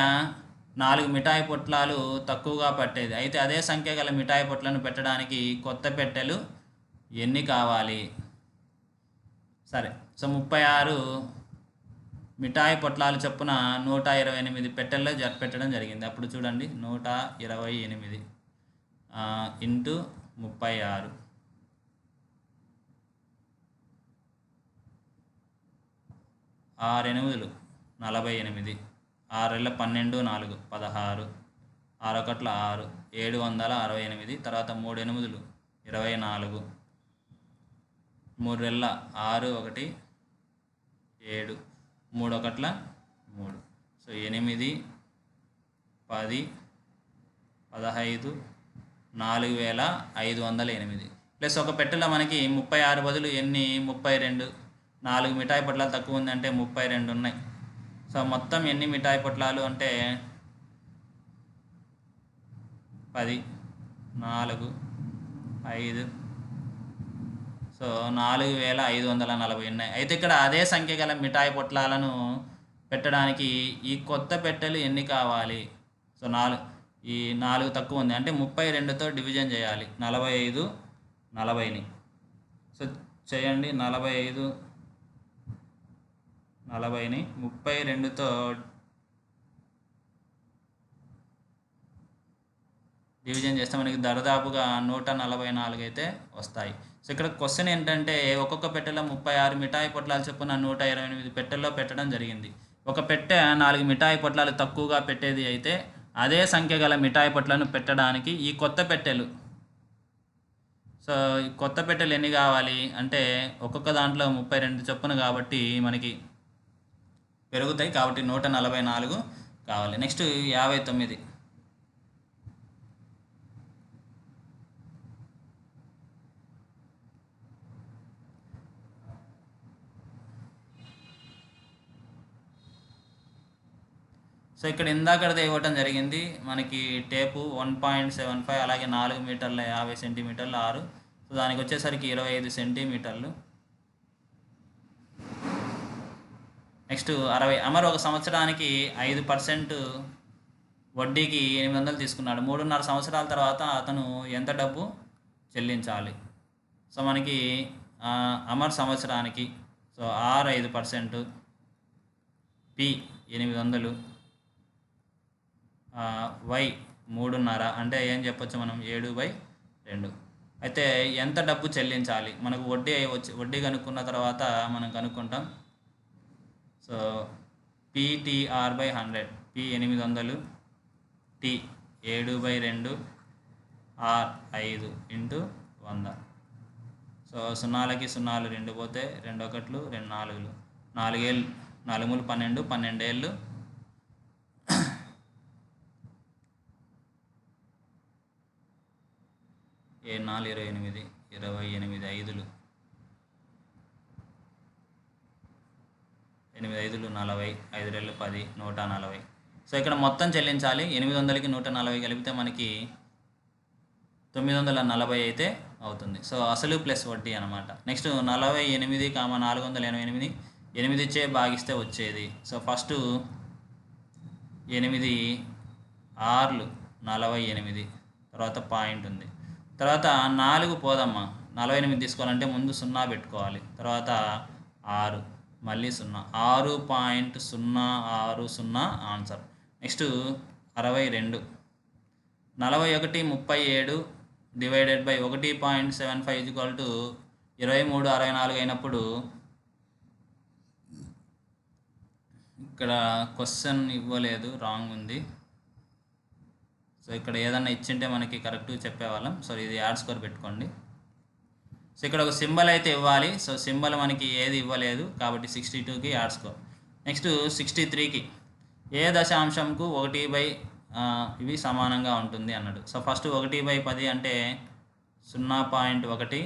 4 మిఠాయి పొట్లాలు తక్కువగా పట్టేది. అయితే అదే సంఖ్య గల మిఠాయి పొట్లను పెట్టడానికి కొత్త పెట్టెలు ఎన్ని కావాలి? సరే, సో 36 మిఠాయి పొట్లాలు చొప్పున 128 పెట్టెల్లో పెట్టడం జరిగింది. అప్పుడు చూడండి, 128 ఇంటూ 36. 6 8 48, 6 12 4 16, 6 1 6, 768. తర్వాత 3 8 24, 3 6 1 7, 3 1 3. సో 8 10 15 4,508 ప్లస్ ఒక పెట్టెలో మనకి 36 బదులు ఎన్ని? 32. 4 మిఠాయి పొట్లాలు తక్కువ ఉంది అంటే 32 ఉన్నాయి. సో మొత్తం ఎన్ని మిఠాయి పొట్లాలు అంటే 10, 4, 5. సో 4,540 ఉన్నాయి. అయితే ఇక్కడ అదే సంఖ్య గల మిఠాయి పొట్లాలను పెట్టడానికి ఈ కొత్త పెట్టెలు ఎన్ని కావాలి? సో 4 తక్కువ ఉంది అంటే 32తో డివిజన్ చేయాలి. 45 40ని. సో చేయండి, 45 40ని 32తో డివిజన్ చేస్తే మనకి దరిదాపుగా 144 అయితే వస్తాయి. సో ఇక్కడ క్వశ్చన్ ఏంటంటే ఒక్కొక్క పెట్టెలో 36 మిఠాయి పొట్లాలు చొప్పున 128 పెట్టెల్లో పెట్టడం జరిగింది. ఒక పెట్టె 4 మిఠాయి పొట్లాలు తక్కువగా పెట్టేది అయితే అదే సంఖ్య గల మిఠాయి పొట్లను పెట్టడానికి ఈ కొత్త పెట్టెలు, సో ఈ కొత్త పెట్టెలు ఎన్ని కావాలి అంటే ఒక్కొక్క దాంట్లో 32 చొప్పున కాబట్టి మనకి పెరుగుతాయి కాబట్టి 144 కావాలి. నెక్స్ట్ 59. సో ఇక్కడ ఇందాకదే ఇవ్వటం జరిగింది మనకి టేపు 1.75, అలాగే 4 మీటర్ల 50 సెంటీమీటర్లు 6. సో దానికి వచ్చేసరికి 25 సెంటీమీటర్లు. నెక్స్ట్ 60. అమర్ ఒక సంవత్సరానికి 5% వడ్డీకి 800 తీసుకున్నాడు. 3.5 సంవత్సరాల తర్వాత అతను ఎంత డబ్బు చెల్లించాలి? సో మనకి అమర్ సంవత్సరానికి, సో R 5%, P 800, Y 3.5 అంటే ఏం చెప్పొచ్చు మనం? 7/2. అయితే ఎంత డబ్బు చెల్లించాలి? మనకు వడ్డీ కనుక్కున్న తర్వాత మనం కనుక్కుంటాం. So PTR/100, P 800, T 7/2, R 5 into 100. So 0కి 0 2 పోతే 2 1 2 4, 4 ఏళ్ళు 4 3 12, 12 ఏళ్ళు 7 4 28, 28 5లు 8 5లు 40, 5 2 10, 140. సో ఇక్కడ మొత్తం చెల్లించాలి. 800కి 140 కలిపితే మనకి 940 అయితే అవుతుంది. సో అసలు ప్లస్ వడ్డీ అనమాట. నెక్స్ట్ 48,488 8చే భాగిస్తే వచ్చేది. సో ఫస్ట్ 8 6లు 48, తర్వాత పాయింట్ ఉంది. తర్వాత 4 పోదమ్మా, 48 తీసుకోవాలంటే ముందు 0 పెట్టుకోవాలి, తర్వాత 6 మళ్ళీ 0, 6.060 ఆన్సర్. నెక్స్ట్ 62. 41 37 డివైడెడ్ బై 1.75 = 23 64 అయినప్పుడు ఇక్కడ క్వశ్చన్ ఇవ్వలేదు, రాంగ్ ఉంది. సో ఇక్కడ ఏదన్నా ఇచ్చింటే మనకి కరెక్ట్గా చెప్పేవాళ్ళం. సో ఇది యాడ్ స్కోర్ పెట్టుకోండి. సో ఇక్కడ ఒక సింబల్ అయితే ఇవ్వాలి. సో సింబల్ మనకి ఏది ఇవ్వలేదు కాబట్టి 62కి యాడ్ స్కోర్. నెక్స్ట్ 63కి ఏ దశాంశంకు 1/, ఇవి సమానంగా ఉంటుంది అన్నాడు. సో ఫస్ట్ 1/10 అంటే 0.1,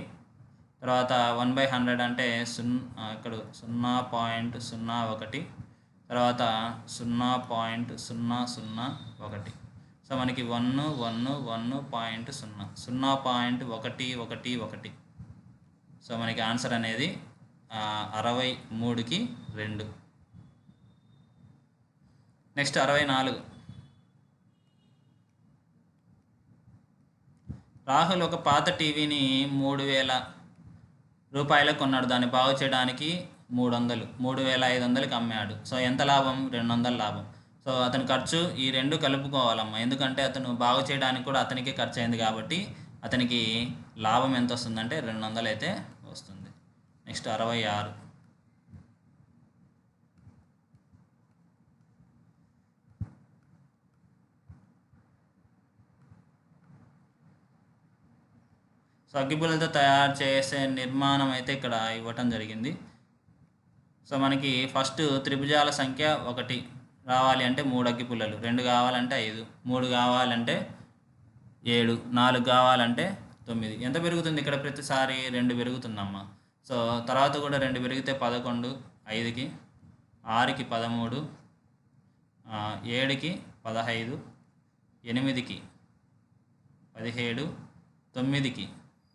తర్వాత 1/100 అంటే ఇక్కడ 0.01, తర్వాత 0.001. సో మనకి 0.11. సో మనకి ఆన్సర్ అనేది 63కి 2. నెక్స్ట్ 64. రాహుల్ ఒక పాత టీవీని 3,000 రూపాయలకు కొన్నాడు. దాన్ని బాగు చేయడానికి 3,500కి అమ్మాడు. సో ఎంత లాభం? 200 లాభం. సో అతని ఖర్చు ఈ రెండు కలుపుకోవాలమ్మా, ఎందుకంటే అతను బాగు చేయడానికి కూడా అతనికి ఖర్చు అయింది కాబట్టి అతనికి లాభం ఎంత వస్తుందంటే 200 అయితే వస్తుంది. నెక్స్ట్ 66. సో అగ్గిపుల్లతో తయారు చేసే నిర్మాణం అయితే ఇక్కడ ఇవ్వటం జరిగింది. సో మనకి ఫస్ట్ త్రిభుజాల సంఖ్య 1 రావాలి అంటే 3 అగ్గిపుల్లలు, 2 కావాలంటే 5, 3 కావాలంటే 7, 4 కావాలంటే 9. ఎంత పెరుగుతుంది ఇక్కడ? ప్రతిసారి 2 పెరుగుతుందమ్మా. సో తర్వాత కూడా 2 పెరిగితే 11, 5కి, 6కి 13, 7కి 15, 8కి 17, 9కి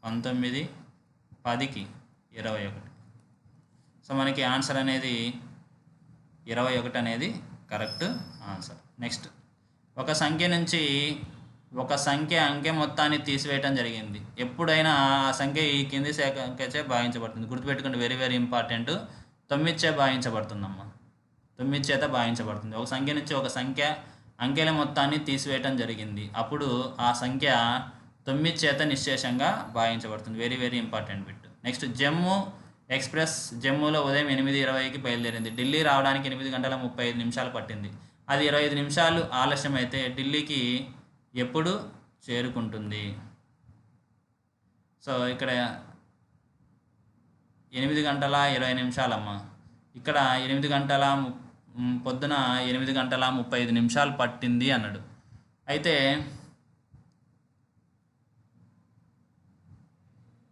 19, 10కి 21. సో మనకి ఆన్సర్ అనేది 21 అనేది కరెక్ట్ ఆన్సర్. నెక్స్ట్ ఒక సంఖ్య నుంచి ఒక సంఖ్య అంకె మొత్తాన్ని తీసివేయటం జరిగింది. ఎప్పుడైనా ఆ సంఖ్య ఈ కింది సంఖ్యచే భాగించబడుతుంది. గుర్తుపెట్టుకోండి, వెరీ వెరీ ఇంపార్టెంట్. 9చే భాగించబడుతుందమ్మా, 9 చేత భాగించబడుతుంది. ఒక సంఖ్య నుంచి ఒక సంఖ్య అంకెల మొత్తాన్ని తీసివేయటం జరిగింది. అప్పుడు ఆ సంఖ్య 9 చేత నిశ్శేషంగా భాగించబడుతుంది. Very very important bit. Next Jammu express జమ్మూలో ఉదయం 8:20కి బయలుదేరింది. ఢిల్లీ రావడానికి 8 గంటల 35 నిమిషాలు పట్టింది. అది 25 నిమిషాలు ఆలస్యం అయితే ఢిల్లీకి ఎప్పుడు చేరుకుంటుంది? సో ఇక్కడ 8 గంటల 20 నిమిషాలమ్మా. ఇక్కడ 8 గంటల పొద్దున 8 గంటల 35 నిమిషాలు పట్టింది అన్నాడు. అయితే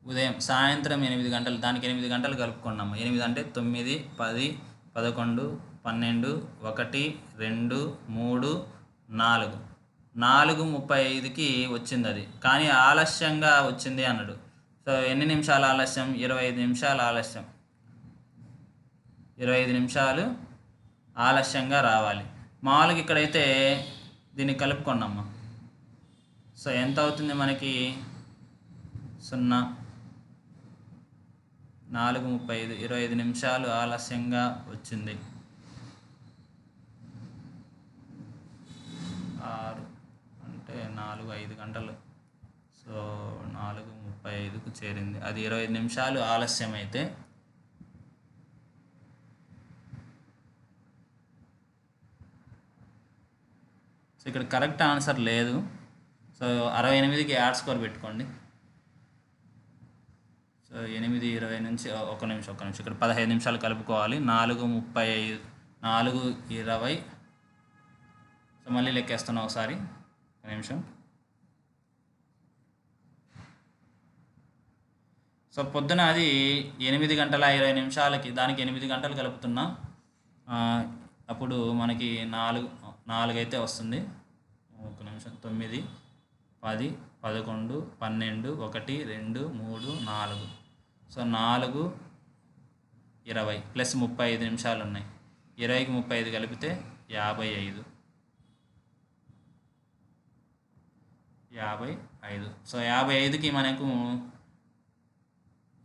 ఉదయం సాయంత్రం 8 గంటలు, దానికి 8 గంటలు కలుపుకున్నాము. 8 అంటే 9, 10, 11, 12, 1, 2, 3, 4, 4:35కి వచ్చింది అది. కానీ ఆలస్యంగా వచ్చింది అన్నాడు. సో ఎన్ని నిమిషాలు ఆలస్యం? 25 నిమిషాలు ఆలస్యం. 25 నిమిషాలు ఆలస్యంగా రావాలి. మామూలుగా ఇక్కడైతే దీన్ని కలుపుకున్నాము. సో ఎంత అవుతుంది మనకి? 0, 4:35, 25 నిమిషాలు ఆలస్యంగా వచ్చింది. 6 అంటే 4, 5 గంటలు. సో 4:35కు చేరింది. అది 25 నిమిషాలు ఆలస్యం అయితే సో ఇక్కడ కరెక్ట్ ఆన్సర్ లేదు. సో 68కి యాడ్ స్కోర్ పెట్టుకోండి. సో 8:20 నుంచి ఒక నిమిషం ఇక్కడ 15 నిమిషాలు కలుపుకోవాలి. 4:35, 4:20. సో మళ్ళీ లెక్కేస్తున్నాం ఒకసారి, ఒక నిమిషం. సో పొద్దున అది 8 గంటల 20 నిమిషాలకి, దానికి 8 గంటలు కలుపుతున్నా. అప్పుడు మనకి 4 అయితే వస్తుంది. ఒక నిమిషం. 9, 10, 11, 12, 1, 2, 3, 4. సో 4:20 ప్లస్ 35 నిమిషాలు ఉన్నాయి. 20కి 35 కలిపితే 55. సో 55కి మనకు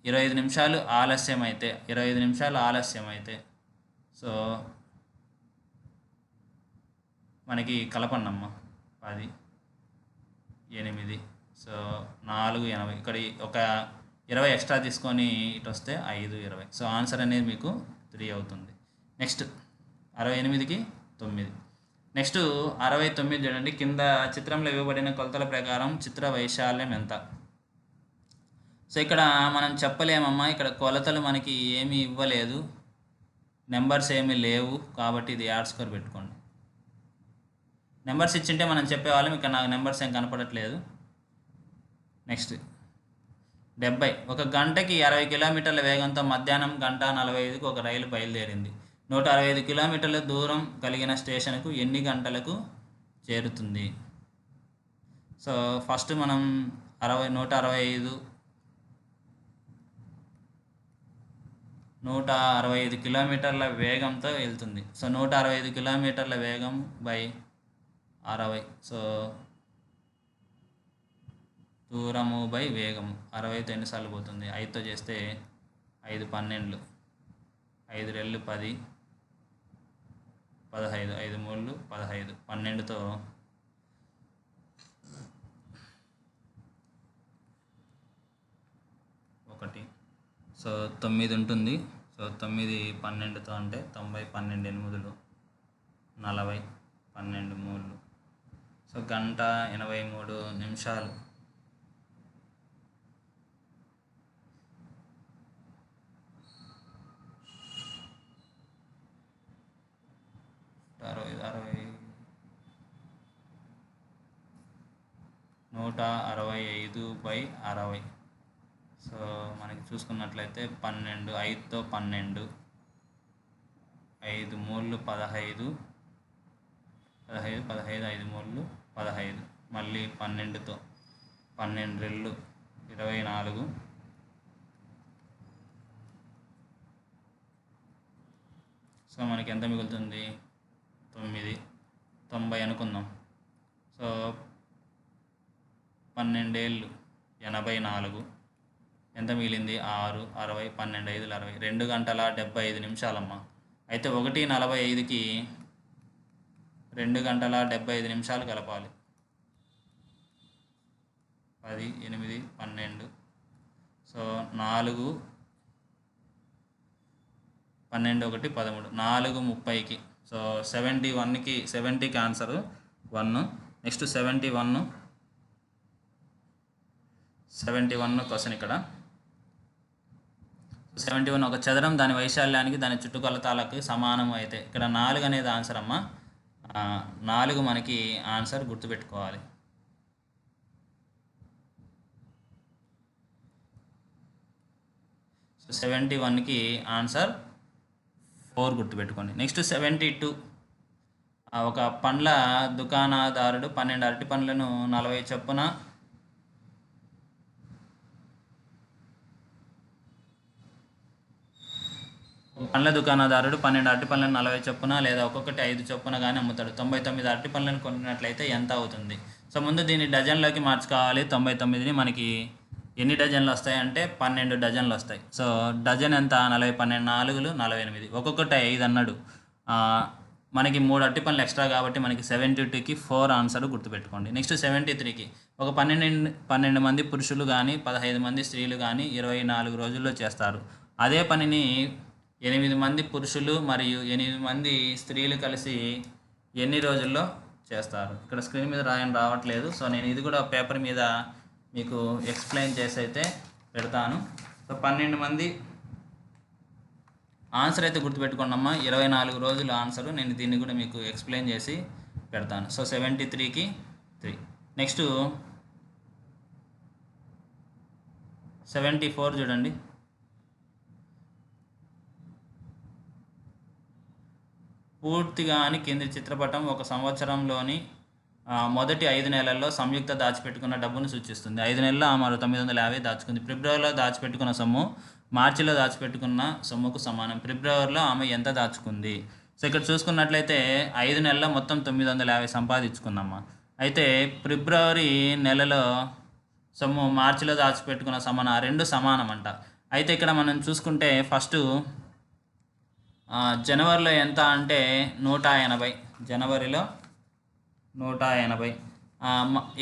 25 నిమిషాలు ఆలస్యం అయితే, 25 నిమిషాలు ఆలస్యం అయితే సో మనకి కలపండమ్మ. 10, 8. సో 4:80. ఇక్కడ ఒక 20 ఎక్స్ట్రా తీసుకొని ఇటు వస్తే 5:20. సో ఆన్సర్ అనేది మీకు 3 అవుతుంది. నెక్స్ట్ 68కి 9. నెక్స్ట్ 69 చూడండి. కింద చిత్రంలో ఇవ్వబడిన కొలతల ప్రకారం చిత్ర వైశాల్యం ఎంత? సో ఇక్కడ మనం చెప్పలేమమ్మా, ఇక్కడ కొలతలు మనకి ఏమీ ఇవ్వలేదు, నెంబర్స్ ఏమీ లేవు, కాబట్టి ఇది యాడ్ స్కోర్ పెట్టుకోండి. నెంబర్స్ ఇచ్చింటే మనం చెప్పేవాళ్ళం, ఇక్కడ నాకు నెంబర్స్ ఏం కనపడట్లేదు. నెక్స్ట్ 70. ఒక గంటకి 60 కిలోమీటర్ల వేగంతో మధ్యాహ్నం 1:45కి ఒక రైలు బయలుదేరింది. 165 కిలోమీటర్ల దూరం కలిగిన స్టేషన్కు ఎన్ని గంటలకు చేరుతుంది? సో ఫస్ట్ మనం 165 కిలోమీటర్ల వేగంతో వెళ్తుంది. సో 165 కిలోమీటర్ల వేగం బై 60. సో దూరము బై వేగము. 60తో ఎన్నిసార్లు పోతుంది? 5తో చేస్తే 5 12, 5 రెళ్ళు 10, 15, 5 3 15, 12తో 1. సో 9 ఉంటుంది. సో 9 12తో అంటే 90, 12 8 40, 12 3. సో గంట 83 నిమిషాలు. నూట 65 బై 60. సో మనకి చూసుకున్నట్లయితే 12, 5తో 12, 5 3 15, 15, 15, 5 3 15, మళ్ళీ 12తో 12 రెళ్ళు 24. సో మనకి ఎంత మిగులుతుంది? 9, 90 అనుకుందాం. సో 12 ఏళ్ళు 84, ఎంత మిగిలింది? 6, 60, 12 5 60, 2 గంటల 75 నిమిషాలమ్మా. అయితే 1:45కి 2 గంటల 75 నిమిషాలు కలపాలి. 10, 8, 12. సో 4, 12, 1, 13, 4:30కి. సో 71కి 70కి ఆన్సరు 1. నెక్స్ట్ 71 క్వశ్చన్ ఇక్కడ. 71 ఒక చదరం దాని వైశాల్యానికి దాని చుట్టుకొలతలకు సమానం అయితే ఇక్కడ 4 అనేది ఆన్సర్ అమ్మా. 4 మనకి ఆన్సర్, గుర్తుపెట్టుకోవాలి. సో 71కి ఆన్సర్ 4 గుర్తుపెట్టుకోండి. నెక్స్ట్ 72. ఒక పండ్ల దుకాణదారుడు 12 అరటి పండ్లను 40 చొప్పున పండ్ల దుకాణదారుడు 12 అరటి పండ్లను 40 చొప్పున లేదా ఒక్కొక్కటి 5 చొప్పున కానీ అమ్ముతాడు. 99 అరటి పండ్లను కొన్నట్లయితే ఎంత అవుతుంది? సో ముందు దీన్ని డజన్లోకి మార్చుకోవాలి. 99ని మనకి ఎన్ని డజన్లు వస్తాయంటే 12 డజన్లు వస్తాయి. సో డజన్ ఎంత? 40, 12, 4, 48. ఒక్కొక్కటి 5 అన్నాడు. మనకి 3 అరటి పండ్లు ఎక్స్ట్రా కాబట్టి మనకి 72కి 4 ఆన్సర్, గుర్తుపెట్టుకోండి. నెక్స్ట్ 73కి ఒక 12 మంది పురుషులు కానీ 15 మంది స్త్రీలు కానీ 24 రోజుల్లో చేస్తారు. అదే పనిని 8 మంది పురుషులు మరియు 8 మంది స్త్రీలు కలిసి ఎన్ని రోజుల్లో చేస్తారు? ఇక్కడ స్క్రీన్ మీద రావట్లేదు. సో నేను ఇది కూడా పేపర్ మీద మీకు ఎక్స్ప్లెయిన్ చేసి అయితే పెడతాను. సో 12 మంది ఆన్సర్ అయితే గుర్తుపెట్టుకోండి అమ్మా. 24 రోజులు ఆన్సరు. నేను దీన్ని కూడా మీకు ఎక్స్ప్లెయిన్ చేసి పెడతాను. సో 73కి 3. నెక్స్ట్ 74 చూడండి. పూర్తిగా అని కింది చిత్రపటం ఒక సంవత్సరంలోని మొదటి 5 నెలల్లో సంయుక్త దాచిపెట్టుకున్న డబ్బును సూచిస్తుంది. 5 నెలల్లో మరో 950 దాచుకుంది. ఫిబ్రవరిలో దాచిపెట్టుకున్న సొమ్ము మార్చిలో దాచిపెట్టుకున్న సొమ్ముకు సమానం. ఫిబ్రవరిలో ఆమె ఎంత దాచుకుంది? సో ఇక్కడ చూసుకున్నట్లయితే 5 నెలల్లో మొత్తం 950 సంపాదించుకుందమ్మా. అయితే ఫిబ్రవరి నెలలో సొమ్ము మార్చిలో దాచిపెట్టుకున్న సమానం, 2 సమానం అంట. అయితే ఇక్కడ మనం చూసుకుంటే ఫస్ట్ జనవరిలో ఎంత అంటే 180, జనవరిలో 180.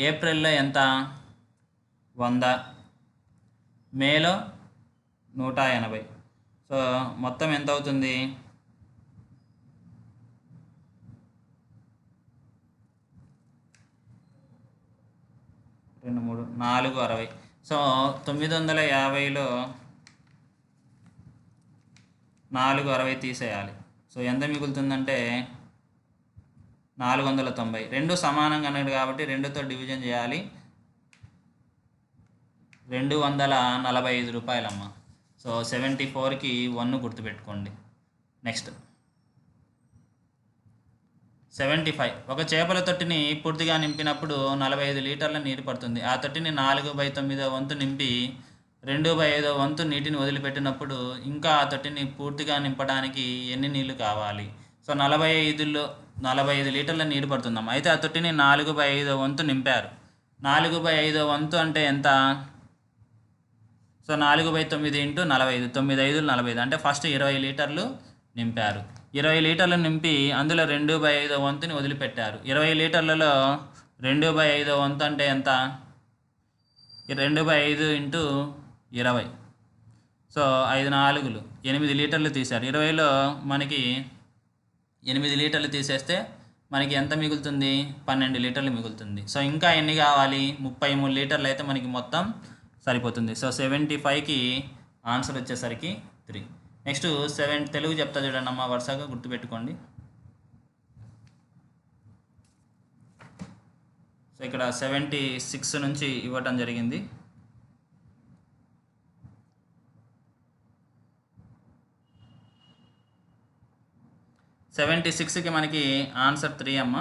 ఏప్రిల్లో ఎంత? 100, మేలో 180. సో మొత్తం ఎంత అవుతుంది? 2 3 4 60. సో 950లో 460 తీసేయాలి. సో ఎంత మిగులుతుందంటే 490. రెండు సమానంగా అన్నాడు కాబట్టి 2తో డివిజన్ చేయాలి. 245 రూపాయలమ్మ. సో 74కి 1 గుర్తుపెట్టుకోండి. నెక్స్ట్ 75. ఒక చేపల తొట్టిని పూర్తిగా నింపినప్పుడు 45 లీటర్ల నీరు పడుతుంది. ఆ తొట్టిని 4/9 వంతు నింపి 2/5 వంతు నీటిని వదిలిపెట్టినప్పుడు ఇంకా ఆ తొట్టిని పూర్తిగా నింపడానికి ఎన్ని నీళ్లు కావాలి? సో 45 లీటర్ల నీరు పడుతుందాం. అయితే ఆ తొట్టిని 4/5 వంతు నింపారు. 4/5 వంతు అంటే ఎంత? So 4/9 into 45, 9 × 5 = 45. అంటే ఫస్ట్ 20 లీటర్లు నింపారు. 20 లీటర్లు నింపి అందులో 2/5 వంతుని వదిలిపెట్టారు. 20 లీటర్లలో 2/5 వంతు అంటే ఎంత? 2/5 ఇంటూ 20. సో 5 4లు 8 లీటర్లు తీశారు. 20లో మనకి 8 లీటర్లు తీసేస్తే మనకి ఎంత మిగులుతుంది? 12 లీటర్లు మిగులుతుంది. సో ఇంకా ఎన్ని కావాలి? 33 లీటర్లు అయితే మనకి మొత్తం సరిపోతుంది. సో 75కి ఆన్సర్ వచ్చేసరికి 3. నెక్స్ట్ 7 తెలుగు చెప్తా చూడండి అమ్మ, వరుసగా గుర్తుపెట్టుకోండి. సో ఇక్కడ 76 నుంచి ఇవ్వటం జరిగింది. సెవెంటీ 76కి మనకి ఆన్సర్ 3 అమ్మ.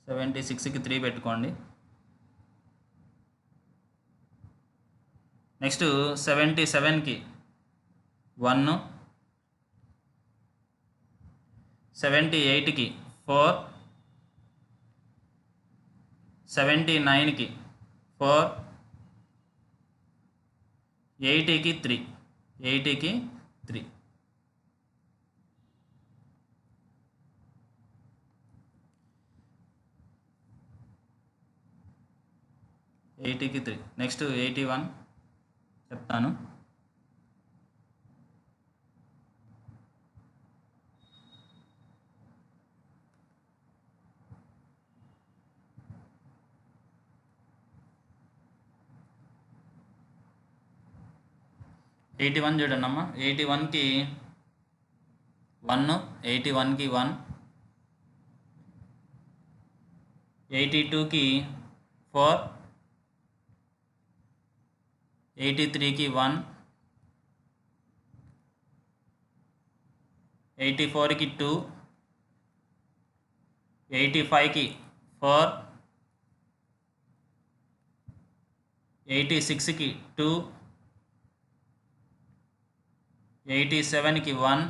76కి 3 పెట్టుకోండి. నెక్స్ట్ 77కి 1, 78కి 4, 79కి 4, 80కి 3, 80కి 3. నెక్స్ట్ 81 చెప్తాను. చూడండి అమ్మ. 81కి 1, 81కి 1, 82కి 4, 83కి 1, 84కి 2, 85కి 4, 86కి 2, 87కి 1,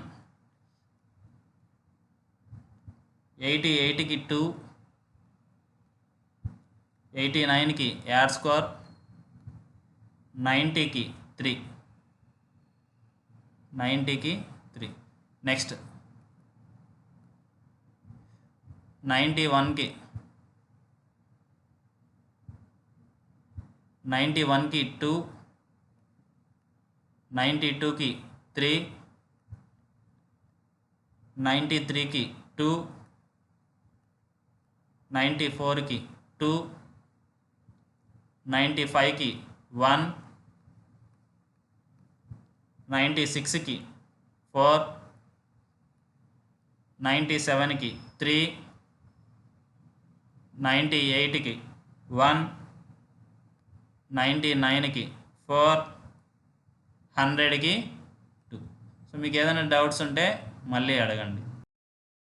88కి 2, 89కి యాడ్ స్కోర్, 90కి 3, 90కి 3. నెక్స్ట్ 91కి 2, 92కి 3, 93కి 2, 94కి 2, 95కి 1, 96కి 4, 97కి 3, 98కి 1, 99కి 4, 100కి 2. సో మీకు ఏదైనా డౌట్స్ ఉంటే మళ్ళీ అడగండి.